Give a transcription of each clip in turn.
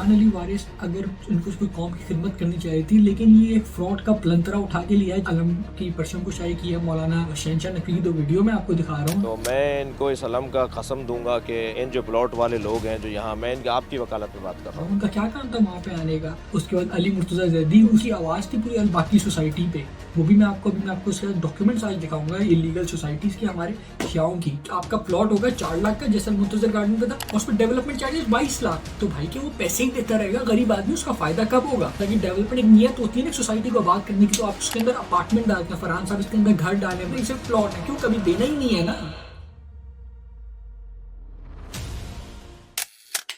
फरहान अली वारिस अगर उनको कोई कौम की खिदमत करनी चाहिए थी, लेकिन ये एक फ्रॉड का प्लंतरा उठा के लिया है। अलम की परचम कुशाई की है मौलाना शहनशाह नकवी की, तो वीडियो में आपको दिखा रहा हूँ। तो मैं इनको इस अलम का कसम दूंगा कि इन जो प्लॉट वाले लोग हैं जो यहाँ, मैं इनकी आपकी वकालत में बात कर रहा हूँ। उनका क्या काम था वहाँ पे आने का। उसके बाद अली मुर्तजा जैदी, उसकी आवाज़ थी पूरी अल बाकी सोसाइटी पे। वो भी मैं आपको उसके डॉक्यूमेंट्स आज दिखाऊंगा इलीगल सोसाइटीज़ की, हमारे शियाओं की। आपका प्लॉट होगा 4 लाख का, जैसे मुंतजर गार्डन पे था, उस पर डेवलपमेंट चार्जेस 22 लाख। तो भाई के वो पैसे ही देता रहेगा गरीब आदमी, उसका फायदा कब होगा? ताकि डेवलपमेंट एक नियत होती है ना सोसाइटी को आबाद करने की, तो आप उसके अंदर अपार्टमेंट डालते हैं। फरहान साहब इसके अंदर घर डाले, भाई सिर्फ प्लॉट है, क्यों? कभी देना ही नहीं है ना।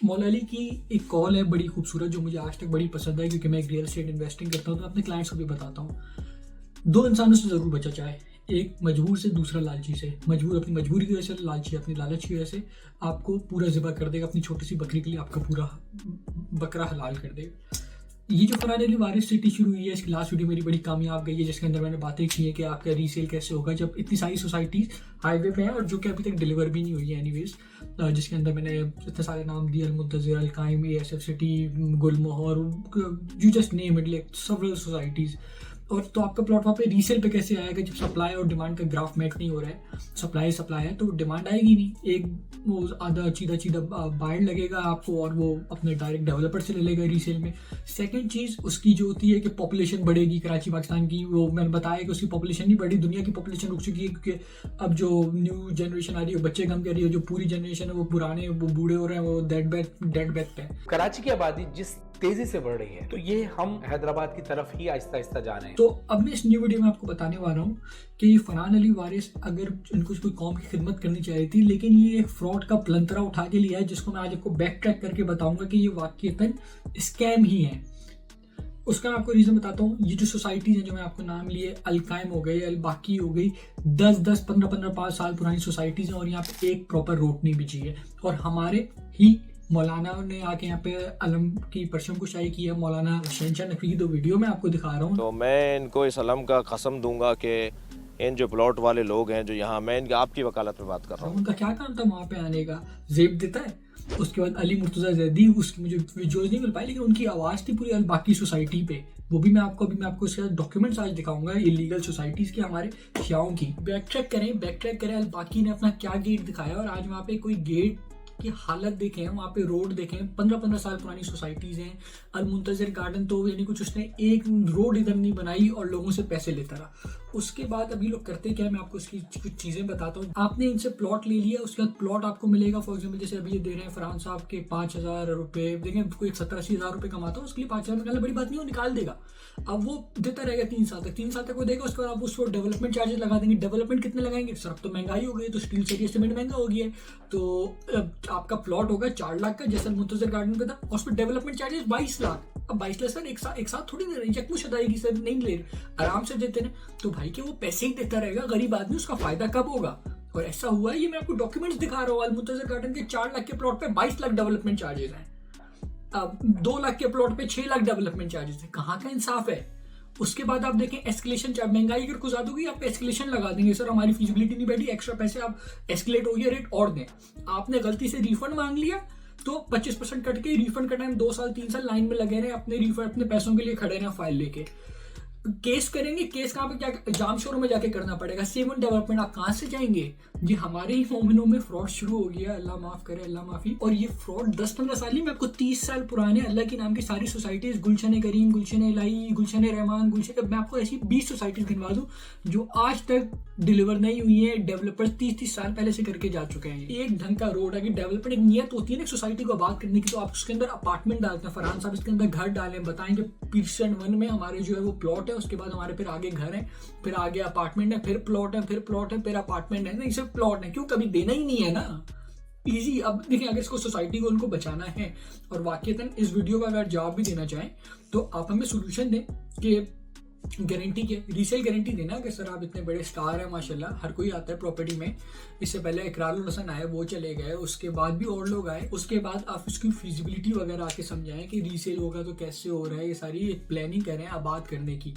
मौला अली की एक कॉल है बड़ी खूबसूरत, जो मुझे आज तक बड़ी पसंद है, क्योंकि मैं एक रियल एस्टेट इन्वेस्टिंग करता हूँ, तो अपने क्लाइंट्स को भी बताता हूँ। 2 इंसानों से ज़रूर बचा जाए, एक मजबूर से, दूसरा लालची से। मजबूर अपनी मजबूरी की वजह से, लालची अपनी लालच की वजह से आपको पूरा ज़िबा कर देगा। अपनी छोटी सी बकरी के लिए आपका पूरा बकरा हलाल कर देगा। ये जो फरहान अली वारिस सिटी शुरू हुई है, इसकी लास्ट वीडियो मेरी बड़ी कामयाब गई है, जिसके अंदर मैंने बातें की है कि आपका रीसेल कैसे होगा जब इतनी सारी सोसाइटीज़ हाईवे पे हैं और जो कि अभी तक डिलीवर भी नहीं हुई है एनीवेज। जिसके अंदर मैंने इतने सारे नाम दिए, अलमुंतज़िर, अलकाइम, ASF city, Gulmohar, you just name it, like several societies. और तो आपका प्लॉट वहाँ पे रीसेल पे कैसे आएगा जब सप्लाई और डिमांड का ग्राफ मैच नहीं हो रहा है? सप्लाई है तो डिमांड आएगी नहीं। एक वो आधा चीधा बायर लगेगा आपको और वो अपने डायरेक्ट डेवलपर से ले लेगा रीसेल में। सेकंड चीज़ उसकी जो होती है कि पॉपुलेशन बढ़ेगी कराची पाकिस्तान की। वो मैंने बताया कि उसकी पॉपुलेशन नहीं बढ़ी, दुनिया की पॉपुलेशन रुक चुकी है, क्योंकि अब जो न्यू जनरेशन आ रही है बच्चे कम कर रही है। जो पूरी जनरेशन है वो पुराने, वो बूढ़े हो रहे हैं, वो डेड बैक पे। कराची की आबादी जिस तेजी से बढ़ रही है, तो ये हम हैदराबाद की तरफ ही आहिस्ता आहिस्ता जा रहे हैं। तो अब मैं इस न्यू वीडियो में आपको बताने वाला हूँ कि फरहान अली वारिस अगर इनको कोई कौम की खिदमत करनी चाहिए थी, लेकिन ये एक फ्रॉड का प्लंतरा उठा के लिया है, जिसको मैं आज आपको बैक ट्रैक करके बताऊंगा कि ये वाकईतन स्कैम ही है। उसका मैं आपको रीज़न बताता हूँ। ये जो सोसाइटीज़ हैं जो मैं आपको नाम लिए, अलकाइम हो गई, अलबाकी हो गई, 10-10, 15-15, 5 साल पुरानी सोसाइटीज़ हैं, और यहाँ पे एक प्रॉपर रोड नहीं बिछी है। और हमारे ही मौलाना ने आके यहाँ पे अलम की परचम कुशाई की है, मौलाना शहनशाह नकवी की, तो वीडियो में आपको दिखा रहा हूँ। तो मैं इनको इस अलम का कसम दूंगा कि इन जो प्लॉट वाले लोग हैं जो यहाँ, मैं इनकी आपकी वकालत में बात कर रहा हूँ। उनका क्या काम था वहाँ पे आने का? जेब देता है। उसके बाद अली मुर्तजा जैदी, उसकी मुझे वीडियोज नहीं मिल पाई, लेकिन उनकी आवाज़ थी पूरी बाकी सोसाइटी पे। वो भी मैं आपको उसके डॉक्यूमेंट्स आज दिखाऊंगा इलीगल सोसाइटीज़ के, हमारे शियाओं की। बैक ट्रैक करें अल बाकी ने अपना क्या गेट दिखाया, और आज वहाँ पे कोई गेट की हालत देखें, वहाँ पे रोड देखें। 15-15 साल पुरानी सोसाइटीज़ हैं। अलमुंतज़िर गार्डन तो यानी कुछ उसने एक रोड इधर नहीं बनाई और लोगों से पैसे लेता रहा। उसके बाद अभी लोग करते क्या है, मैं आपको उसकी कुछ चीज़ें बताता हूँ। आपने इनसे प्लॉट ले लिया, उसके बाद प्लॉट आपको मिलेगा, फॉर एग्जाम्पल जैसे अभी ये दे रहे हैं फरहान साहब के 5,000 रुपये। देखें कोई 70-80 हज़ार रुपये कमाता हो, उसके लिए 5,000 निकालना बड़ी बात नहीं, वो निकाल देगा। अब वो देता रहेगा 3 साल तक वो देगा। उसके बाद आप उसको डेवलपमेंट चार्जेस लगा देंगे। डेवलपमेंट कितने लगाएंगे? सर अब तो महंगाई हो गई, तो स्टील से सीमेंट महंगा हो गया है। तो आपका प्लॉट होगा 4 लाख का, जैसे मुंतजर गार्डन पे था, और उस पर डेवलपमेंट चार्जेस 22 लाख। अब 22 लाख सर एक साथ थोड़ी दे रहे हैं, चकमुश अदायगी सर नहीं ले रहे, आराम से देते हैं। तो भाई के वो पैसे ही देता रहेगा गरीब आदमी, उसका फायदा कब होगा? और ऐसा हुआ है, ये मैं आपको डॉक्यूमेंट्स दिखा रहा हूँ। अल मुंतजर गार्डन के 4 लाख के प्लॉट पे 22 लाख डेवलपमेंट चार्जेस हैं। अब 2 लाख के प्लॉट पे 6 लाख डेवलपमेंट चार्जेस है। कहाँ का इंसाफ है? उसके बाद आप देखें एस्केलेशन चार्ज, महंगाई अगर कुछ ज्यादा होगी आप एस्केलेशन लगा देंगे, सर हमारी फिजिबिलिटी नहीं बैठी, एक्स्ट्रा पैसे आप एस्केलेट हो गया रेट और दें। आपने गलती से रिफंड मांग लिया तो 25% कट के रिफंड का टाइम 2 साल 3 साल लाइन में लगे रहे, अपने रिफंड अपने पैसों के लिए खड़े रहे फाइल लेके। केस करेंगे, केस कहाँ पे? क्या जाम शोरूम में जाके करना पड़ेगा। सेवन डेवलपमेंट आप कहाँ से जाएंगे? ये हमारे ही मोमिनों में फ्रॉड शुरू हो गया, अल्लाह माफ करे, अल्लाह माफी। और ये फ्रॉड 10-15 साल नहीं, मैं आपको 30 साल पुराने अल्लाह के नाम की सारी सोसाइटीज, गुलशन करीम, गुलशन इलाही, गुलशन रहमान, गुलशन, मैं आपको ऐसी 20 सोसाइटीज गिनवा दूं जो आज तक डिलीवर नहीं हुई है। डेवलपर्स 30-30 साल पहले से करके जा चुके हैं। एक ढंग का रोड है कि डेवलपमेंट एक नियत होती है ना सोसाइटी को आबाद करने की, तो आप उसके अंदर अपार्टमेंट डालते हैं। फरहान साहब इसके अंदर घर डालें, बताएं कि पीरसन 1 में हमारे जो है वो प्लॉट है, उसके बाद हमारे फिर आगे घर है, फिर आगे अपार्टमेंट है, फिर प्लॉट है, फिर प्लॉट है, फिर अपार्टमेंट है। नहीं सिर्फ प्लॉट है, क्यों? कभी देना ही नहीं है ना। इजी। अब देखिए, अगर इसको सोसाइटी को उनको बचाना है और वाकईतन इस वीडियो का अगर जवाब भी देना चाहें, तो आप हमें सोल्यूशन दें कि गारंटी के रीसेल गारंटी देना कि सर आप इतने बड़े स्टार हैं माशाल्लाह, हर कोई आता है प्रॉपर्टी में। इससे पहले इकरारुल हसन आए, वो चले गए, उसके बाद भी और लोग आए। उसके बाद आप इसकी फिजिबिलिटी वगैरह आके समझाएं कि रीसेल होगा तो कैसे हो रहा है, ये सारी एक प्लानिंग करें आबाद करने की।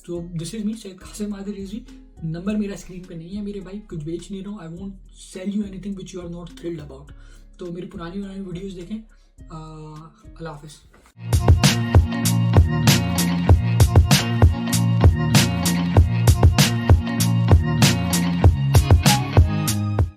तो this is me Syed Qasim Adil Rizvi. Number मेरा स्क्रीन पे नहीं है मेरे भाई, कुछ बेच नहीं रहा हूँ। I won't sell you anything which you are not thrilled about. तो मेरी पुरानी वीडियोज़ देखें। अल्लाह हाफिज़। है।